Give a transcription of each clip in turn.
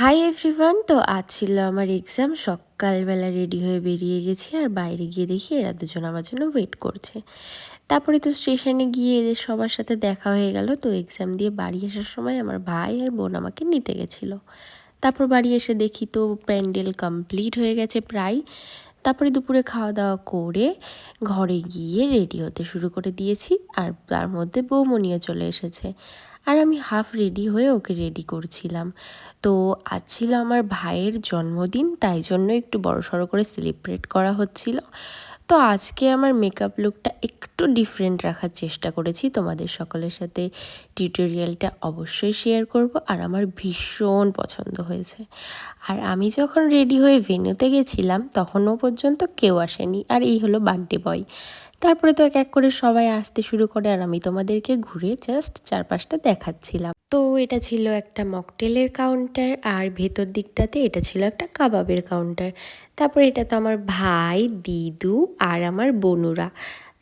Hi everyone. তো আজ ছিল আমার এক্সাম। সকালবেলা রেডি হয়ে বেরিয়ে গেছি, আর বাইরে গিয়ে দেখি এরা দুজন আমার জন্য ওয়েট করছে। তারপরে তো স্টেশনে গিয়ে এদের সবার সাথে দেখা হয়ে গেল। তো এক্সাম দিয়ে বাড়ি আসার সময় আমার ভাই আর বোন আমাকে নিতে গেছিলো। তারপর বাড়ি এসে দেখি তো প্যান্ডেল কমপ্লিট হয়ে গেছে প্রায়। তারপরে দুপুরে খাওয়া দাওয়া করে ঘরে গিয়ে রেডি হতে শুরু করে দিয়েছি, আর তার মধ্যে বৌমনিও চলে এসেছে। আর আমি হাফ রেডি হয়ে ওকে রেডি করছিলাম। তো আজ ছিল আমার ভাইয়ের জন্মদিন, তাই জন্য একটু বড়সড় করে সেলিব্রেট করা হচ্ছিল। তো আজকে আমার মেকআপ লুকটা একটু ডিফারেন্ট রাখার চেষ্টা করেছি। তোমাদের সকলের সাথে টিউটোরিয়ালটা অবশ্যই শেয়ার করব, আর আমার ভীষণ পছন্দ হয়েছে। আর আমি যখন রেডি হয়ে ভেন্যুতে গেছিলাম তখনও পর্যন্ত কেউ আসেনি, আর এই হলো বার্থডে বয়। তারপরে তো এক এক করে সবাই আসতে শুরু করে, আর আমি তোমাদেরকে ঘুরে জাস্ট চারপাশটা দেখাচ্ছিলাম। তো এটা ছিল একটা মকটেলের কাউন্টার, আর ভেতর দিকটাতে এটা ছিল একটা কাবাবের কাউন্টার। তারপরে এটা তো আমার ভাই, দিদু আর আমার বোনুরা।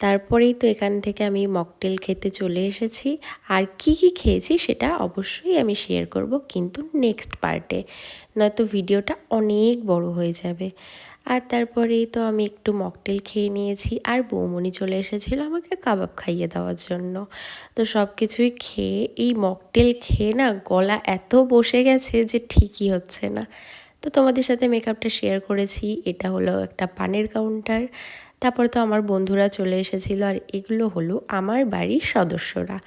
তারপরেই তো এখান থেকে আমি মকটেল খেতে চলে এসেছি। আর কি কি খেয়েছি সেটা অবশ্যই আমি শেয়ার করব, কিন্তু নেক্সট পার্টে, নয়তো ভিডিওটা অনেক বড় হয়ে যাবে। আর তারপরেই তো আমি একটু মকটেল খেয়ে নিয়েছি, আর বৌমনি চলে এসেছিল আমাকে কাবাব খাইয়ে দেওয়ার জন্য। তো সব কিছুই খেয়ে, এই মকটেল খেয়ে না গলা এত বসে গেছে যে ঠিকই হচ্ছে না। তো তোমাদের সাথে মেকআপটা শেয়ার করেছি। এটা হলো একটা পানের কাউন্টার। তারপরে তো আমার বন্ধুরা চলে এসেছিল, আর এগুলো হলো আমার বাড়ির সদস্যরা,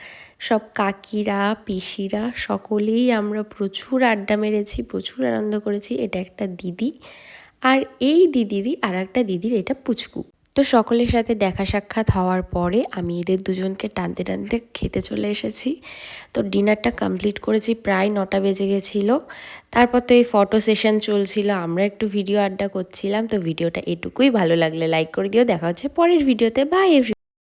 সব কাকিরা, পিসিরা, সকলেই আমরা প্রচুর আড্ডা মেরেছি, প্রচুর আনন্দ করেছি। এটা একটা দিদি, আর এই দিদিরই আর একটা দিদির এটা পুচকু। তো সকলের সাথে দেখা সাক্ষাৎ হওয়ার পরে আমি এদের দুজনকে টানতে টানতে খেতে চলে এসেছি। তো ডিনারটা কমপ্লিট করেছি, প্রায় 9টা বেজে গেছিলো। তারপর তো এই ফটো সেশন চলছিল, আমরা একটু ভিডিও আড্ডা করছিলাম। তো ভিডিওটা এটুকুই, ভালো লাগলে লাইক করে দিও। দেখা হচ্ছে পরের ভিডিওতে। বাই।